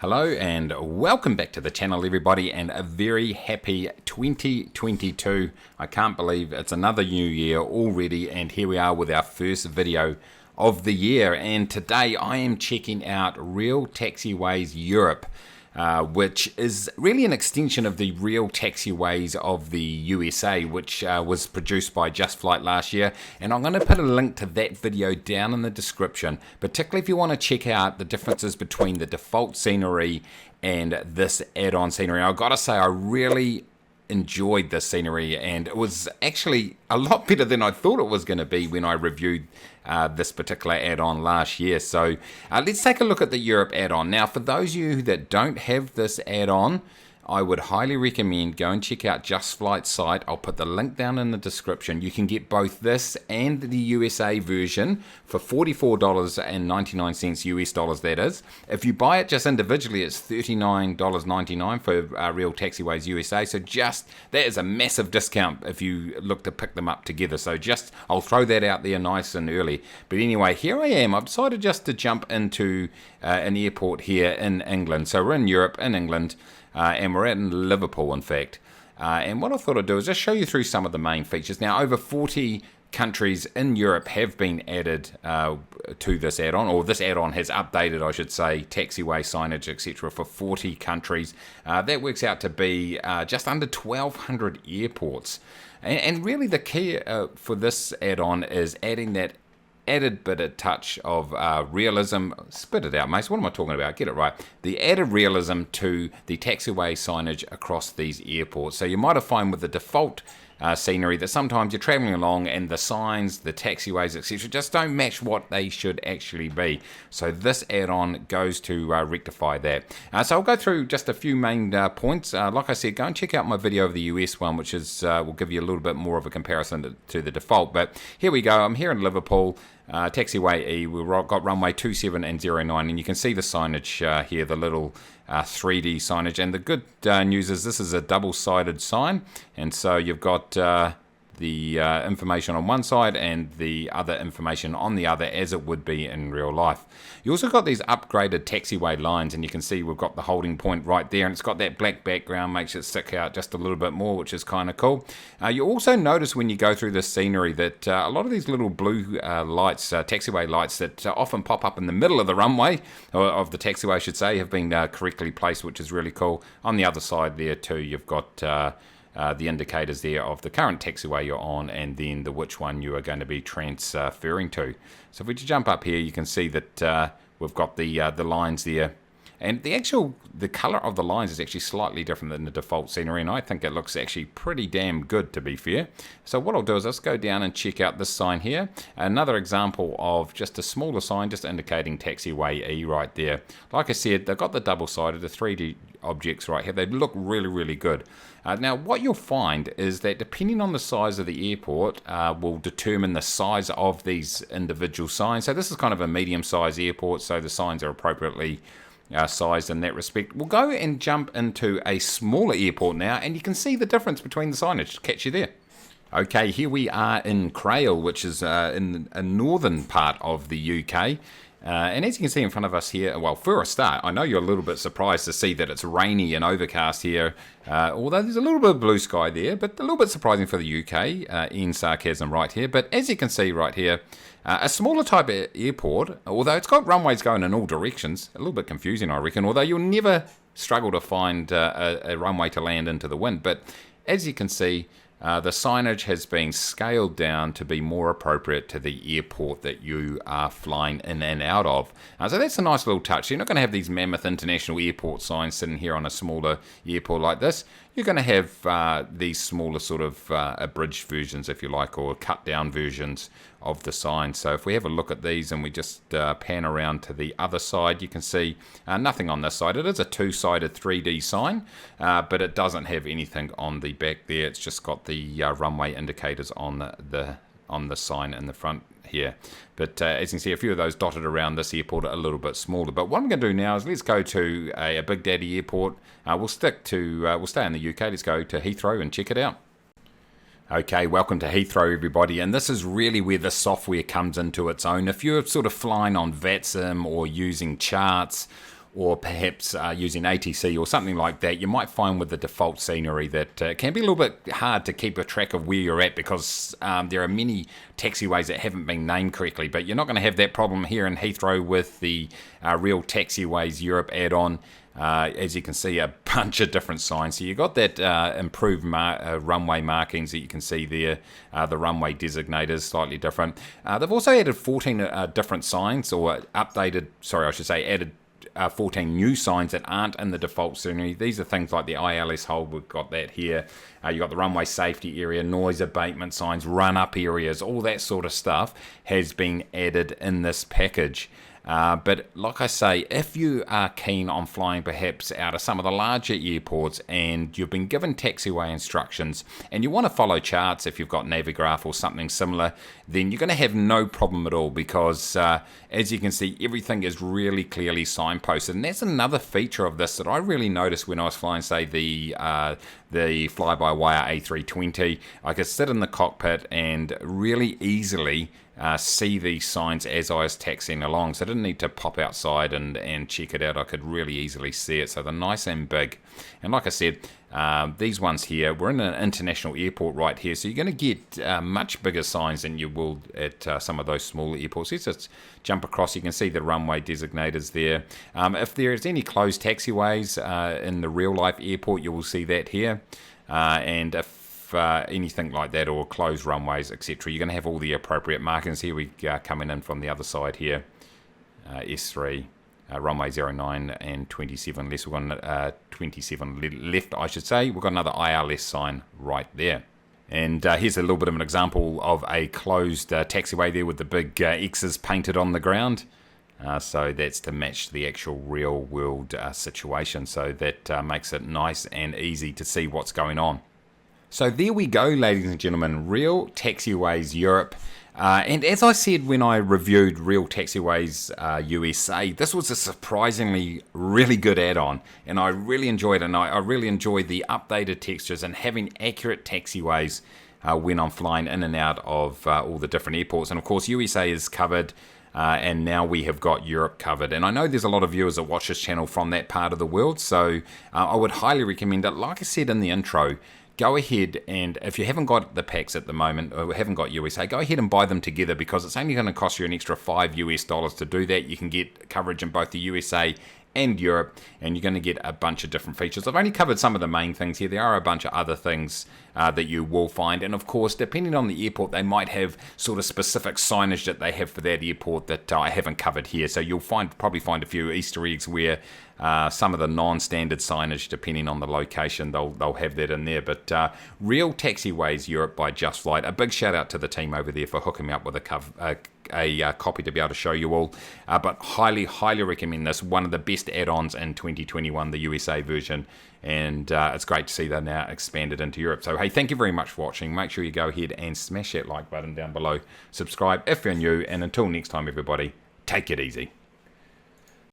Hello and welcome back to the channel, everybody, and a very happy 2022. I can't believe it's another new year already, and here we are with our first video of the year. And today I am checking out Real Taxiways Europe, which is really an extension of the Real Taxiways of the USA, which was produced by Just Flight last year. And I'm going to put a link to that video down in the description, particularly if you want to check out the differences between the default scenery and this add-on scenery. I've got to say, I really enjoyed this scenery, and it was actually a lot better than I thought it was going to be when I reviewed this particular add-on last year. So let's take a look at the Europe add-on. Now, for those of you that don't have this add-on, I would highly recommend go and check out Just Flight's site. I'll put the link down in the description. You can get both this and the USA version for $44.99 US dollars, that is. If you buy it just individually, it's $39.99 for Real Taxiways USA. So just, that is a massive discount if you look to pick them up together. So just, I'll throw that out there nice and early. But anyway, here I am. I've decided just to jump into an airport here in England. So we're in Europe, in England. And we're in Liverpool, in fact. And what I thought I'd do is just show you through some of the main features. Now, over 40 countries in Europe have been added to this add-on, or this add-on has updated, I should say, taxiway signage, etc. for 40 countries. That works out to be just under 1,200 airports. And really the key for this add-on is adding that added bit of touch of realism. Spit it out, mates. What am I talking about? Get it right. The added realism to the taxiway signage across these airports. So you might have found with the default scenery that sometimes you're traveling along and the signs, the taxiways, etc. just don't match what they should actually be. So this add-on goes to rectify that. So I'll go through just a few main points. Like I said, go and check out my video of the US one, which is will give you a little bit more of a comparison to the default. But here we go. I'm here in Liverpool. Taxiway E, we've got runway 27 and 09, and you can see the signage here, the little 3D signage. And the good news is this is a double-sided sign, and so you've got the information on one side and the other information on the other, as it would be in real life. You also got these upgraded taxiway lines, and you can see we've got the holding point right there, and it's got that black background, makes it stick out just a little bit more, which is kind of cool. You also notice when you go through this scenery that a lot of these little blue lights, taxiway lights that often pop up in the middle of the runway, or of the taxiway I should say, have been correctly placed, which is really cool. On the other side there too, you've got the indicators there of the current taxiway you're on, and then the which one you are going to be transferring to. So if we just jump up here, you can see that we've got the lines there, and the colour of the lines is actually slightly different than the default scenery, and I think it looks actually pretty damn good, to be fair. So what I'll do is let's go down and check out this sign here. Another example of just a smaller sign, just indicating Taxiway E right there. Like I said, they've got the double-sided, the 3D objects right here. They look really, really good. Now, what you'll find is that depending on the size of the airport will determine the size of these individual signs. So this is kind of a medium-sized airport, so the signs are appropriately sized in that respect. We'll go and jump into a smaller airport now, and you can see the difference between the signage. Catch you there. Okay, here we are in Crail, which is in a northern part of the UK. And as you can see in front of us here, well, for a start, I know you're a little bit surprised to see that it's rainy and overcast here, although there's a little bit of blue sky there, but a little bit surprising for the UK, in sarcasm right here. But as you can see right here, a smaller type of airport, although it's got runways going in all directions, a little bit confusing, I reckon, although you'll never struggle to find a runway to land into the wind. But as you can see, the signage has been scaled down to be more appropriate to the airport that you are flying in and out of. So that's a nice little touch. You're not going to have these mammoth international airport signs sitting here on a smaller airport like this. You're going to have these smaller sort of abridged versions, if you like, or cut down versions of the sign. So if we have a look at these and we just pan around to the other side, you can see nothing on this side. It is a two-sided 3D sign, but it doesn't have anything on the back there. It's just got the runway indicators on the sign in the front here. But as you can see, a few of those dotted around this airport are a little bit smaller. But what I'm going to do now is let's go to a Big Daddy airport. We'll stay in the UK. Let's go to Heathrow and check it out. Okay, welcome to Heathrow, everybody, and this is really where the software comes into its own. If you're sort of flying on VATSIM or using charts or perhaps using ATC or something like that, you might find with the default scenery that it can be a little bit hard to keep a track of where you're at, because there are many taxiways that haven't been named correctly. But you're not going to have that problem here in Heathrow with the Real Taxiways Europe add-on. As you can see, a bunch of different signs. So you've got that improved runway markings that you can see there. The runway designators slightly different. They've also added 14 different signs, or added 14 new signs that aren't in the default scenery. These are things like the ILS hold, we've got that here. You've got the runway safety area, noise abatement signs, run-up areas, all that sort of stuff has been added in this package. But like I say, if you are keen on flying perhaps out of some of the larger airports and you've been given taxiway instructions and you want to follow charts, if you've got Navigraph or something similar, then you're going to have no problem at all, because as you can see, everything is really clearly signposted. And that's another feature of this that I really noticed when I was flying, say, the fly-by-wire A320. I could sit in the cockpit and really easily see these signs as I was taxiing along, so I didn't need to pop outside and check it out. I could really easily see it, so they're nice and big. And like I said, these ones here, we're in an international airport right here, so you're going to get much bigger signs than you will at some of those smaller airports. Let's just jump across. You can see the runway designators there. If there is any closed taxiways in the real life airport, you will see that here. And if anything like that, or closed runways, etc., you're going to have all the appropriate markings. Here we coming in from the other side here, S3, runway 09 and 27 left. We've got 27 left, I should say. We've got another ILS sign right there. And here's a little bit of an example of a closed taxiway there with the big X's painted on the ground. So that's to match the actual real world situation. So that makes it nice and easy to see what's going on. So there we go, ladies and gentlemen, Real Taxiways Europe. And as I said when I reviewed Real Taxiways USA, this was a surprisingly really good add-on, and I really enjoyed it. And I really enjoyed the updated textures and having accurate taxiways when I'm flying in and out of all the different airports. And of course, USA is covered. And now we have got Europe covered. And I know there's a lot of viewers that watch this channel from that part of the world, so I would highly recommend it. Like I said in the intro, go ahead, and if you haven't got the packs at the moment, or haven't got USA, go ahead and buy them together, because it's only going to cost you an extra $5 to do that. You can get coverage in both the USA and Europe, and you're going to get a bunch of different features. I've only covered some of the main things here. There are a bunch of other things that you will find, and of course, depending on the airport, they might have sort of specific signage that they have for that airport that I haven't covered here. So you'll probably find a few Easter eggs where some of the non-standard signage, depending on the location, they'll have that in there. But Real Taxiways Europe by Just Flight. A big shout out to the team over there for hooking me up with a copy to be able to show you all. But highly recommend this. One of the best add-ons in 2021, the USA version. And it's great to see they're now expanded into Europe. So hey, thank you very much for watching. Make sure you go ahead and smash that like button down below. Subscribe if you're new. And until next time, everybody, take it easy.